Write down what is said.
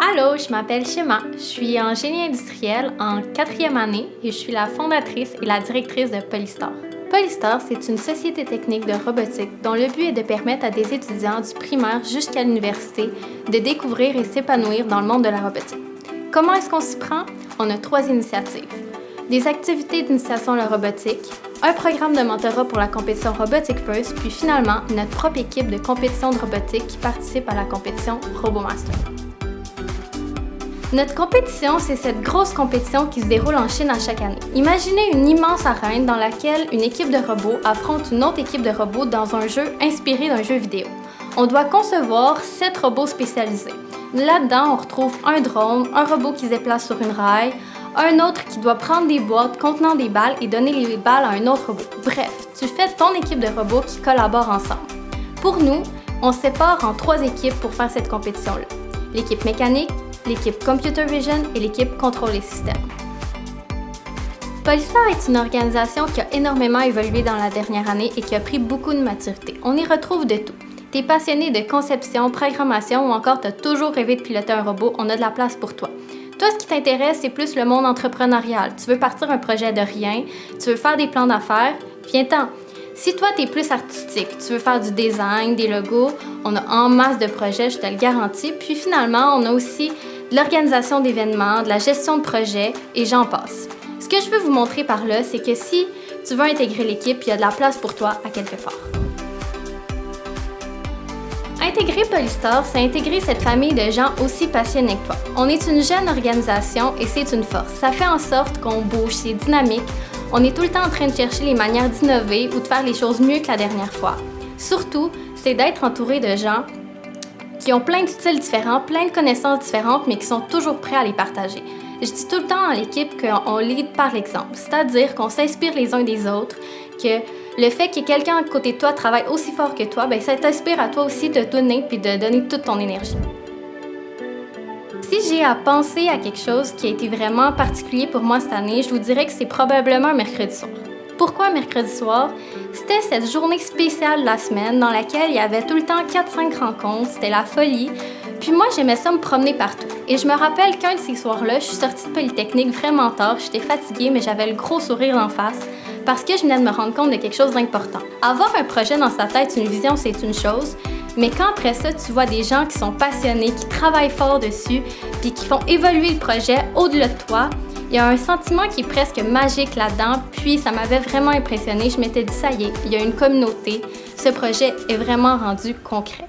Allô, je m'appelle Shema. Je suis en génie industriel en 4e année et je suis la fondatrice et la directrice de Polystar. Polystar, c'est une société technique de robotique dont le but est de permettre à des étudiants du primaire jusqu'à l'université de découvrir et s'épanouir dans le monde de la robotique. Comment est-ce qu'on s'y prend? On a 3 initiatives. Des activités d'initiation à la robotique, un programme de mentorat pour la compétition Robotic First, puis finalement, notre propre équipe de compétition de robotique qui participe à la compétition RoboMaster. Notre compétition, c'est cette grosse compétition qui se déroule en Chine à chaque année. Imaginez une immense arène dans laquelle une équipe de robots affronte une autre équipe de robots dans un jeu inspiré d'un jeu vidéo. On doit concevoir 7 robots spécialisés. Là-dedans, on retrouve un drone, un robot qui se déplace sur une rail, un autre qui doit prendre des boîtes contenant des balles et donner les balles à un autre robot. Bref, tu fais ton équipe de robots qui collaborent ensemble. Pour nous, on se sépare en 3 équipes pour faire cette compétition-là. L'équipe mécanique, l'équipe Computer Vision et l'équipe Contrôle et Systèmes. Polystar est une organisation qui a énormément évolué dans la dernière année et qui a pris beaucoup de maturité. On y retrouve de tout. T'es passionné de conception, programmation ou encore t'as toujours rêvé de piloter un robot, on a de la place pour toi. Toi, ce qui t'intéresse, c'est plus le monde entrepreneurial. Tu veux partir un projet de rien, tu veux faire des plans d'affaires, viens-t'en. Si toi, t'es plus artistique, tu veux faire du design, des logos, on a en masse de projets, je te le garantis. Puis finalement, on a aussi de l'organisation d'événements, de la gestion de projets et j'en passe. Ce que je veux vous montrer par là, c'est que si tu veux intégrer l'équipe, il y a de la place pour toi à quelque part. Intégrer Polystar, c'est intégrer cette famille de gens aussi passionnés que toi. On est une jeune organisation et c'est une force. Ça fait en sorte qu'on bouge, c'est dynamique. On est tout le temps en train de chercher les manières d'innover ou de faire les choses mieux que la dernière fois. Surtout, c'est d'être entouré de gens qui ont plein de styles différents, plein de connaissances différentes, mais qui sont toujours prêts à les partager. Je dis tout le temps dans l'équipe qu'on lead par l'exemple, c'est-à-dire qu'on s'inspire les uns des autres, que le fait que quelqu'un à côté de toi travaille aussi fort que toi, ça t'inspire à toi aussi de te donner puis de donner toute ton énergie. Si j'ai à penser à quelque chose qui a été vraiment particulier pour moi cette année, je vous dirais que c'est probablement un mercredi soir. Pourquoi mercredi soir? C'était cette journée spéciale de la semaine dans laquelle il y avait tout le temps 4-5 rencontres, c'était la folie. Puis moi, j'aimais ça me promener partout. Et je me rappelle qu'un de ces soirs-là, je suis sortie de Polytechnique vraiment tard, j'étais fatiguée, mais j'avais le gros sourire en face parce que je venais de me rendre compte de quelque chose d'important. Avoir un projet dans sa tête, une vision, c'est une chose, mais quand après ça, tu vois des gens qui sont passionnés, qui travaillent fort dessus, puis qui font évoluer le projet au-delà de toi, il y a un sentiment qui est presque magique là-dedans, puis ça m'avait vraiment impressionnée. Je m'étais dit, ça y est, il y a une communauté, ce projet est vraiment rendu concret.